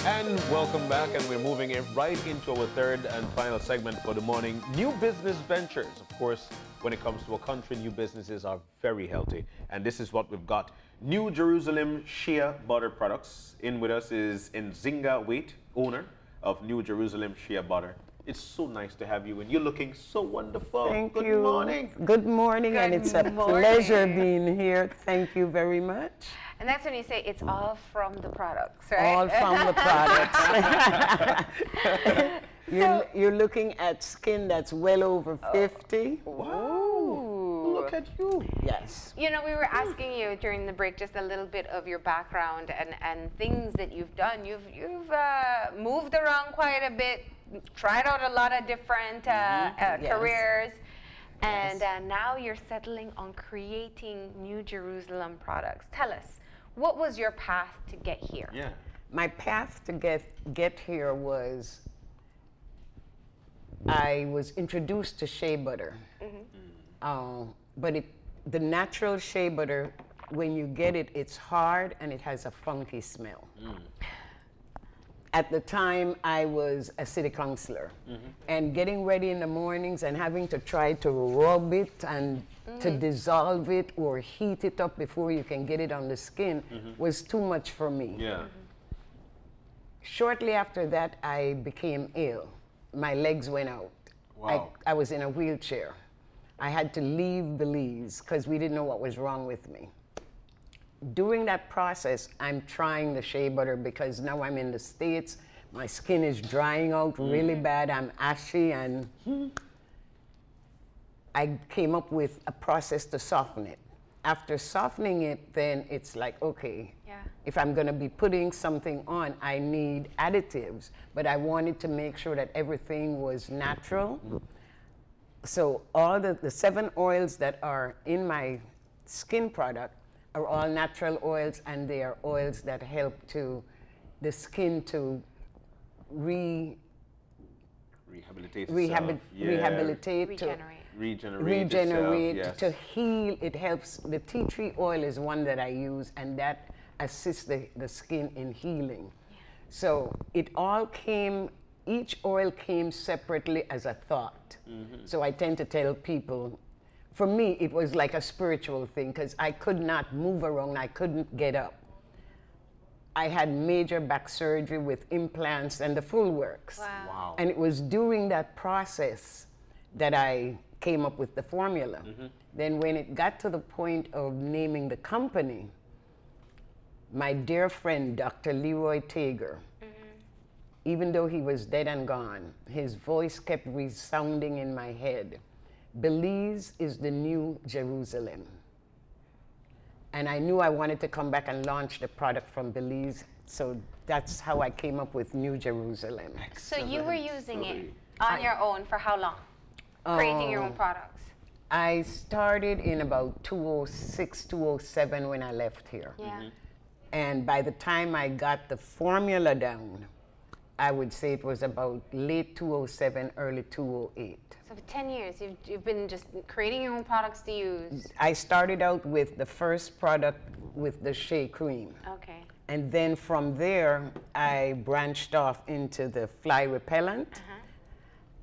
And welcome back, and we're moving it right into our third and final segment for the morning. New business ventures. Of course, when it comes to a country, new businesses are very healthy. And this is what we've got. New Jerusalem Shea Butter Products. In with us is Nzinga Waite, owner of New Jerusalem Shea Butter. It's so nice to have you, and you're looking so wonderful. Thank you. Good morning. Good morning, and it's a pleasure being here. Thank you very much. And that's when you say it's all from the products, right? All from the products. You're looking at skin that's well over 50. Wow. Look at you. Yes. You know, we were asking you during the break just a little bit of your background and things that you've done. You've moved around quite a bit, tried out a lot of different careers. And now you're settling on creating New Jerusalem products. Tell us, what was your path to get here? Yeah. My path to get here was, I was introduced to shea butter. But the natural shea butter, when you get it, it's hard and it has a funky smell. At the time, I was a city councillor, and getting ready in the mornings and having to try to rub it and to dissolve it or heat it up before you can get it on the skin was too much for me. Yeah. Shortly after that, I became ill. My legs went out. Wow. I was in a wheelchair. I had to leave Belize because we didn't know what was wrong with me. During that process, I'm trying the shea butter because now I'm in the States. My skin is drying out really bad. I'm ashy, and I came up with a process to soften it. After softening it, then it's like, okay, if I'm going to be putting something on, I need additives, but I wanted to make sure that everything was natural. So all the 7 oils that are in my skin product are all natural oils, and they are oils that help to the skin to rehabilitate, regenerate, yes. To heal. It helps. The tea tree oil is one that I use, and that assists the skin in healing. So it all came, each oil came separately as a thought. So I tend to tell people, for me, it was like a spiritual thing because I could not move around. I couldn't get up. I had major back surgery with implants and the full works. Wow. And it was during that process that I came up with the formula. Then when it got to the point of naming the company, my dear friend, Dr. Leroy Tager, even though he was dead and gone, his voice kept resounding in my head. Belize is the new Jerusalem. And I knew I wanted to come back and launch the product from Belize, so that's how I came up with New Jerusalem. So you were using it on your own for how long? Creating your own products? I started in about 2006, 2007 when I left here. And by the time I got the formula down, I would say it was about late 2007, early 2008. So for 10 years, you've been just creating your own products to use? I started out with the first product with the Shea Cream. Okay. And then from there, I branched off into the fly repellent.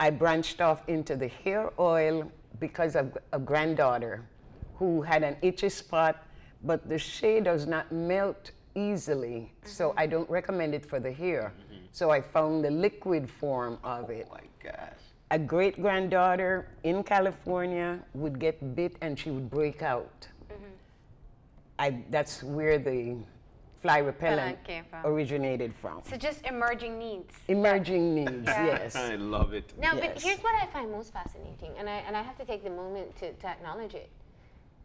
I branched off into the hair oil because of a granddaughter who had an itchy spot, but the shea does not melt easily, so I don't recommend it for the hair. So I found the liquid form of it. Oh my gosh. A great-granddaughter in California would get bit and she would break out. That's where the fly repellent originated from. So just emerging needs. Emerging needs, yes. I love it. Now, but here's what I find most fascinating, and I have to take the moment to acknowledge it.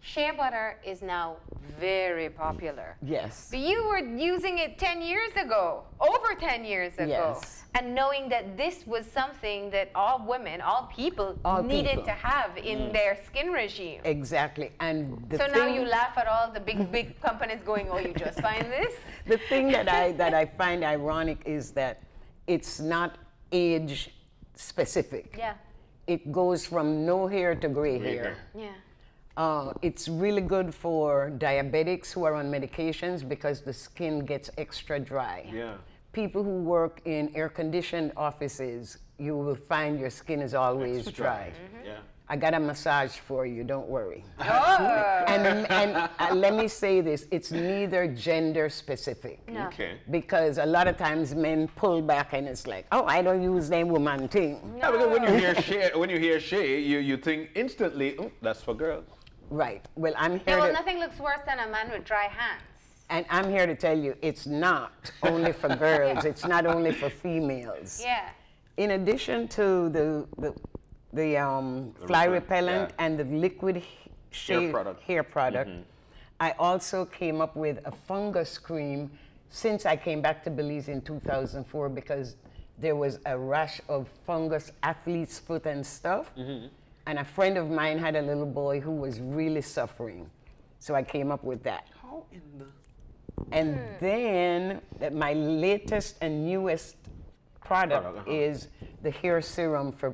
Shea butter is now very popular. Yes. But you were using it 10 years ago, over 10 years ago. Yes. And knowing that this was something that all women, all people needed to have in their skin regime. Exactly. And so now you laugh at all the big companies going, oh, you just find this? The thing that I find ironic is that it's not age specific. Yeah. It goes from no hair to gray hair. Yeah. It's really good for diabetics who are on medications because the skin gets extra dry. Yeah. people who work in air-conditioned offices, you will find your skin is always dry. Yeah. I got a massage for you, don't worry. Oh. And let me say this, it's neither gender specific. No. Okay. Because a lot of times men pull back and it's like, oh, I don't use them woman thing. Yeah, because when you hear shea, you think instantly, oh, that's for girls. Right. Well, I'm Yeah, here well, to, nothing looks worse than a man with dry hands. and I'm here to tell you, it's not only for girls. It's not only for females. Yeah. In addition to the fly repellent and the liquid hair product, I also came up with a fungus cream since I came back to Belize in 2004 because there was a rash of fungus, athlete's foot and stuff. And a friend of mine had a little boy who was really suffering. So I came up with that. How in the... And then my latest and newest product is the hair serum for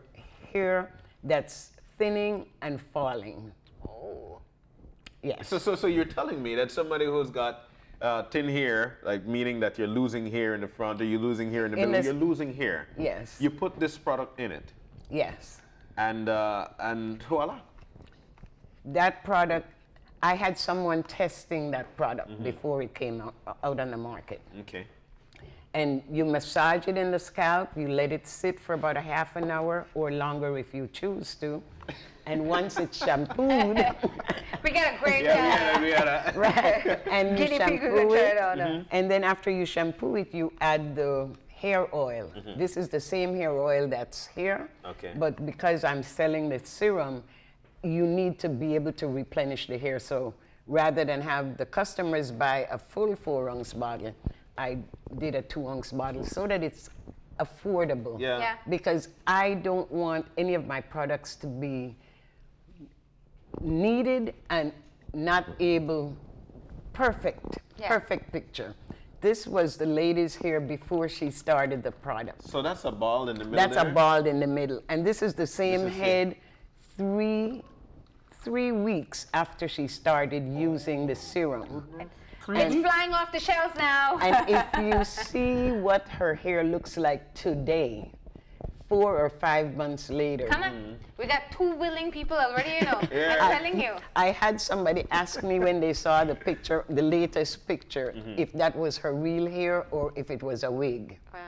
hair that's thinning and falling. Oh. Yes. So you're telling me that somebody who's got thin hair, like meaning that you're losing hair in the front or you're losing hair in the middle, you're losing hair. Yes. You put this product in it. Yes. And voila. That product, I had someone testing that product before it came out on the market. Okay. And you massage it in the scalp, you let it sit for about a half an hour or longer if you choose to. And once it's shampooed, We got a great right, and you guinea pig who shampoo can try it, it on. and then after you shampoo it, you add the hair oil. This is the same hair oil that's here, Okay. but because I'm selling the serum, you need to be able to replenish the hair. So rather than have the customers buy a full 4-ounce bottle, I did a 2-ounce bottle so that it's affordable. Yeah. Yeah. Because I don't want any of my products to be needed and not able, perfect picture. This was the lady's hair before she started the product. So that's a ball in the middle. That's there? a bald in the middle. And this is the same is head 3 weeks after she started using the serum. It's flying off the shelves now. And if you see what her hair looks like today, 4 or 5 months later. Come on. We got 2 willing people already, you know. Yeah. I'm telling you. I had somebody ask me when they saw the picture, the latest picture, if that was her real hair or if it was a wig. Wow.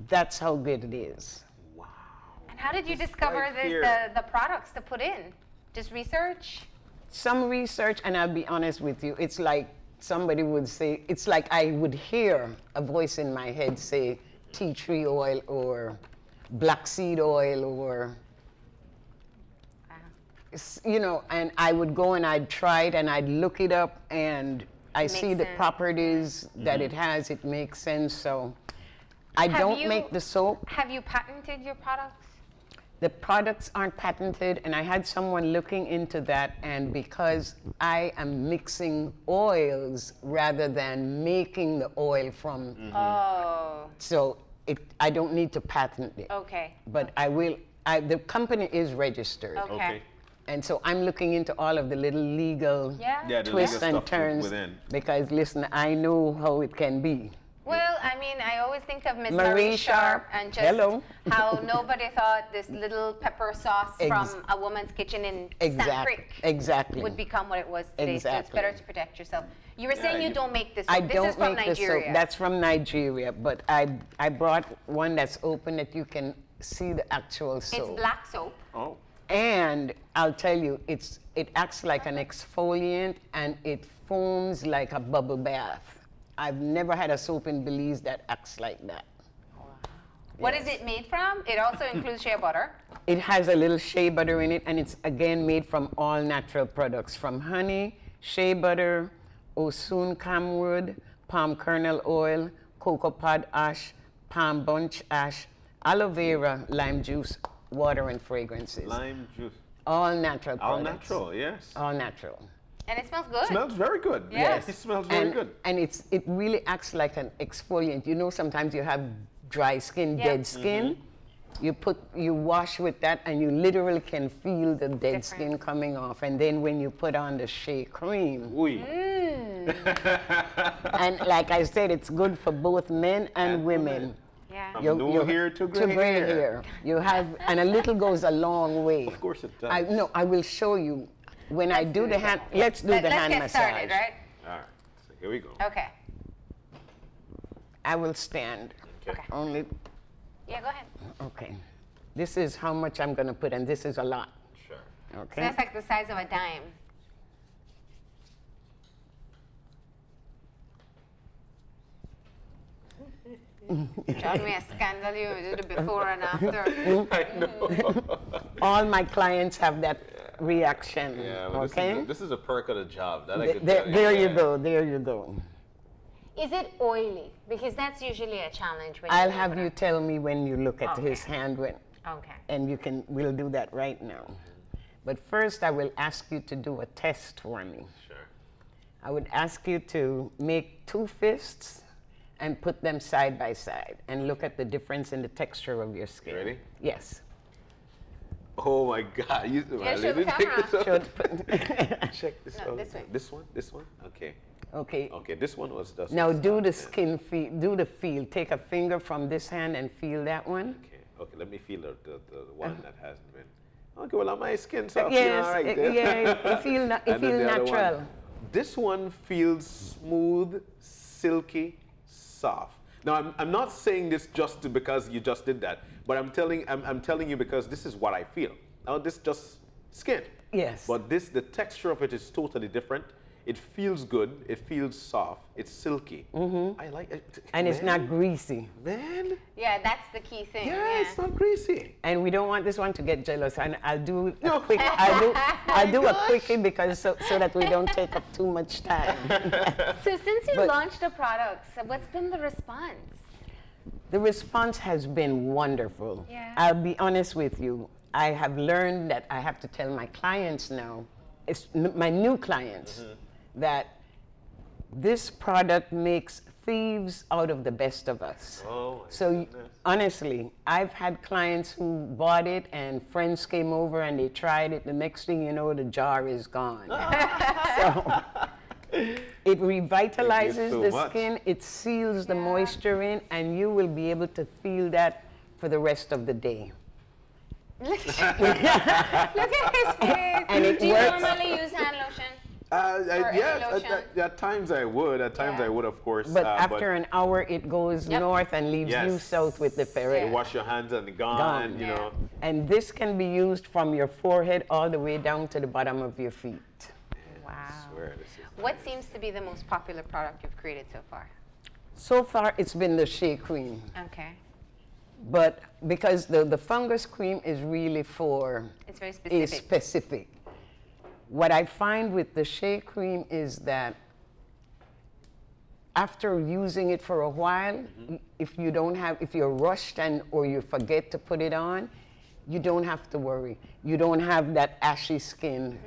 That's how good it is. Wow. And how did you discover right the products to put in? Just research? Some research, and I'll be honest with you, it's like somebody would say, it's like I would hear a voice in my head say tea tree oil or black seed oil or, you know, and I would go and I'd try it and I'd look it up and I see the properties that it has, it makes sense. So I don't make the soap. Have you patented your products? The products aren't patented, and I had someone looking into that, and because I am mixing oils rather than making the oil from, Oh, so I don't need to patent it. okay. But I will, the company is registered. Okay. And so I'm looking into all of the little legal Yeah? Yeah, the twists legal and stuff turns, within. because listen, I know how it can be. Well, I mean, I always think of Miss Marie Marie Sharp. Sharp and just Hello. how nobody thought this little pepper sauce from a woman's kitchen in Sand Creek Exactly. would become what it was today. So it's Exactly. better to protect yourself. You were saying you don't make this I soap. This don't is from make Nigeria. the soap. That's from Nigeria, but I brought one that's open that you can see the actual soap. It's black soap. Oh. And I'll tell you, it acts like an exfoliant and it foams like a bubble bath. I've never had a soap in Belize that acts like that. What is it made from? It also includes shea butter. It has a little shea butter in it, and it's again made from all natural products, from honey, shea butter, Osun camwood, palm kernel oil, cocoa pod ash, palm bunch ash, aloe vera, lime juice, water, and fragrances. Lime juice. All natural All products. natural, yes. All natural. And it smells good. Smells very good. Yes. It smells very And, good. and it really acts like an exfoliant. You know, sometimes you have dry skin, Yeah. dead skin. You wash with that and you literally can feel the dead Different. skin coming off. And then when you put on the shea cream, Oui. And like I said, it's good for both men and women. Yeah. From new hair to gray hair. You have, and a little goes a long way. Of course it does. I will show you when I do the hand. Let's do the hand Let's massage. get started, right? All right. So here we go. Okay. I will stand. Okay. Only. Yeah, go ahead. Okay. This is how much I'm going to put, and this is a lot. Sure. So Okay. that's like the size of a dime. Showed me a scandal. You did it before and after. I know. All my clients have that reaction. Yeah, well, okay. this is a perk of the job. That I could There, tell there you yeah. go. There you go. Is it oily? Because that's usually a challenge. When I'll you have you tell me when you look at his Okay. hand when, Okay. and you can. We'll do that right now. But first, I will ask you to do a test for me. Sure. I would ask you to make 2 fists and put them side by side and look at the difference in the texture of your skin. You ready? Yes. Oh my God! You, Yeah, show the camera. Check this No, out. this way. This one. This one. Okay. Okay. Okay. This one was just. Now do the skin feel. Do the feel. Take a finger from this hand and feel that one. Okay. Okay. Let me feel the one that hasn't been. Okay. Well, on my skin, so Yes. all right there. Yeah. It feel. It And then feel the other natural. one. This one feels smooth, silky, soft. Now, I'm not saying this just because you just did that, but I'm telling you because this is what I feel. Now, this just skin. Yes. But the texture of it is totally different. It feels good. It feels soft. It's silky. I like it. And it's not greasy. Man. Yeah, that's the key thing. Yeah, it's not greasy. And we don't want this one to get jealous. And I'll do a quick. I'll do a quickie because so that we don't take up too much time. So since you But- launched the products, what's been the response? The response has been wonderful. Yeah. I'll be honest with you. I have learned that I have to tell my clients now, my new clients, that this product makes thieves out of the best of us. Oh, my So goodness. honestly, I've had clients who bought it and friends came over and they tried it. The next thing you know, the jar is gone. So it revitalizes so the much. skin, it seals the moisture in, and you will be able to feel that for the rest of the day. Look at his face. And it Do you works. normally use hand lotion? any Yeah, lotion? at times I would. At times Yeah. I would, of course. But after an hour, it goes Yep. north and leaves you Yes. south with the ferret. you wash your hands and gone, Gone. you Yeah. know. And this can be used from your forehead all the way down to the bottom of your feet. Wow. I swear this is. What seems to be the most popular product you've created so far? So far, it's been the Shea Cream. Okay. But because the fungus cream is really for It's very a specific. specific. What I find with the Shea Cream is that after using it for a while, if you're rushed or you forget to put it on, you don't have to worry. You don't have that ashy skin.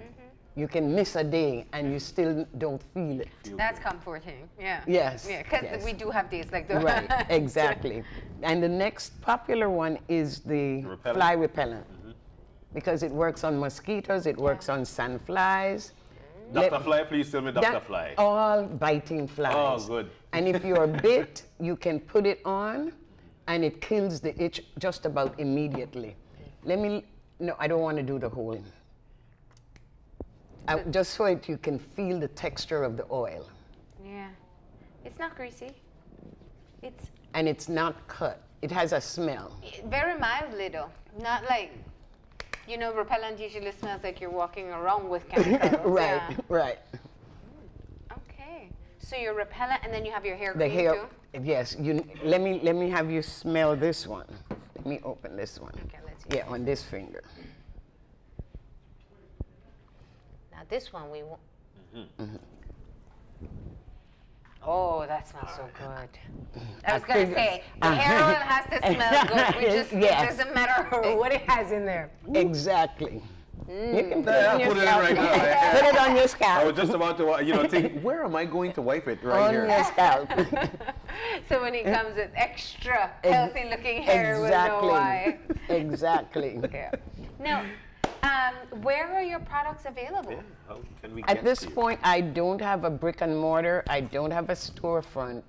You can miss a day and you still don't feel it. That's comforting. Yeah. Yes, Yeah, because yes. we do have days like that. Right, exactly. And the next popular one is the Repellent? fly repellent. Because it works on mosquitoes, it works on sandflies. Dr. Fly, please tell me Dr. That- Fly. All biting flies. Oh, good. And if you're bit, you can put it on and it kills the itch just about immediately. No, I don't want to do the whole. Just so that you can feel the texture of the oil. Yeah. It's not greasy. It's And it's not cut. It has a smell. very mildly though. Not like, repellent usually smells like you're walking around with chemicals. Right, Yeah. right. Okay. So your repellent and then you have your hair The cream hair, too? yes. Let me have you smell this one. Let me open this one. Okay, let's see. Yeah, on this finger. Now this one we want. Oh, that smells so good. I was gonna say the hair oil has to smell good. It Yes. doesn't matter what it has in there. Exactly. You can put it Yeah, on your put it in scalp. right now. Put it on your I was scalp. just about to, think, where am I going to wipe it right On here? your scalp. So when it comes with extra healthy looking hair, we'll know why. Exactly. Yeah. Now, Where are your products available? Yeah, how can we At get this to you? point, I don't have a brick and mortar. I don't have a storefront.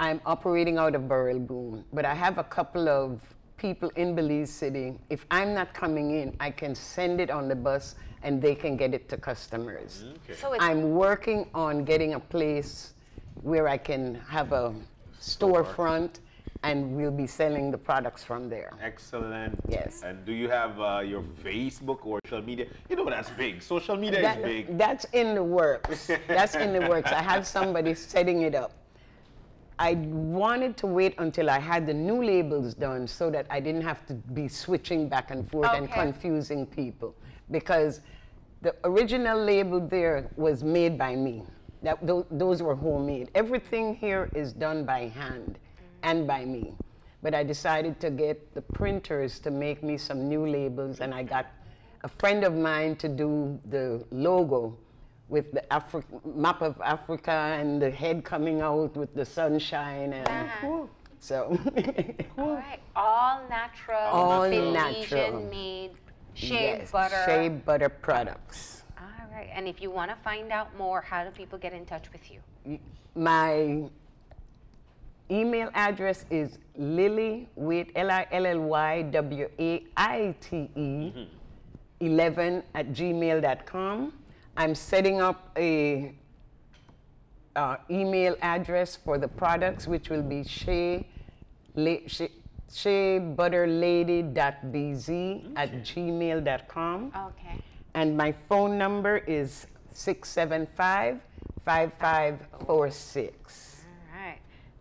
I'm operating out of Burrell Boone, but I have a couple of people in Belize City. If I'm not coming in, I can send it on the bus and they can get it to customers. Okay. So it's I'm working on getting a place where I can have a storefront and we'll be selling the products from there. Excellent. Yes. And do you have your Facebook or social media? You know that's big. Social media is big. That's in the works. That's in the works. I have somebody setting it up. I wanted to wait until I had the new labels done so that I didn't have to be switching back and forth and confusing people. Because the original label there was made by me. Those were homemade. Everything here is done by hand and by me. But I decided to get the printers to make me some new labels, and I got a friend of mine to do the logo with the map of Africa and the head coming out with the sunshine. And so, all right, all natural, all Belizean natural, made shea yes, butter. shea butter products. All right, and if you want to find out more, how do people get in touch with you? My email address is LillyWaite, LILLYWAITE 11@gmail.com. I'm setting up a email address for the products, which will be sheabutterlady.bz@gmail.com. Okay. And my phone number is 675-5546. All right.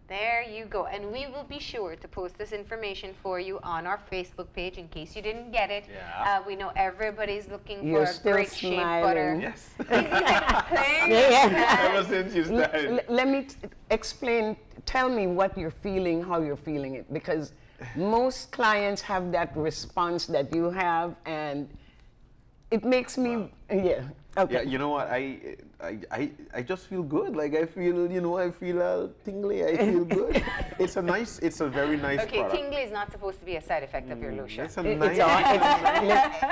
There you go. And we will be sure to post this information for you on our Facebook page in case you didn't get it. Yeah. We know everybody's looking You're for a still great shea smiling. butter. Yes. Yeah. Ever since you started. Let me explain, tell me what you're feeling, how you're feeling it, because most clients have that response that you have, and it makes me, yeah. Okay. Yeah, you know what? I just feel good. Like I feel, I feel tingly. I feel good. It's a very nice Okay, product. tingly is not supposed to be a side effect of your lotion. It's a It's nice.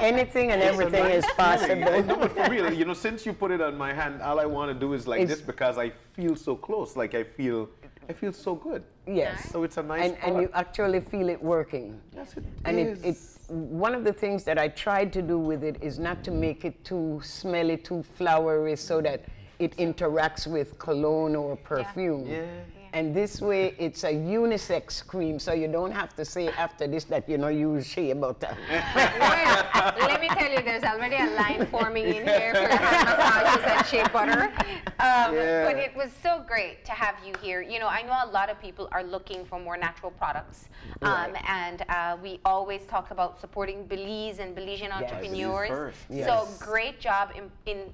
anything and everything is possible. No, but for real, since you put it on my hand, all I want to do is like this because I feel so close. Like I feel so good. Yes. So it's a nice and you actually feel it working. Yes, it And is. one of the things that I tried to do with it is not to make it too smelly, too flowery, so that it interacts with cologne or perfume. Yeah. And this way, it's a unisex cream, so you don't have to say after this that use shea butter. Well, let me tell you, there's already a line forming in here for hand massages and shea butter. But it was so great to have you here. I know a lot of people are looking for more natural products. And we always talk about supporting Belize and Belizean entrepreneurs. Belize first. Yes. So great job in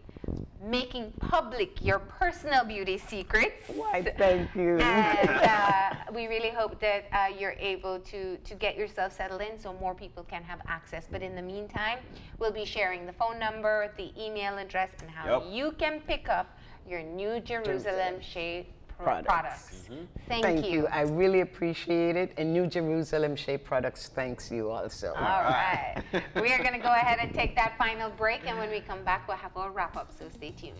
making public your personal beauty secrets. Why, thank you. And we really hope that you're able to get yourself settled in so more people can have access. But in the meantime, we'll be sharing the phone number, the email address, and how you can pick up your new Jerusalem Shea products. Thank you. I really appreciate it. And New Jerusalem Shea Products thanks you also. All right. We are going to go ahead and take that final break. And when we come back, we'll have our wrap up. So stay tuned.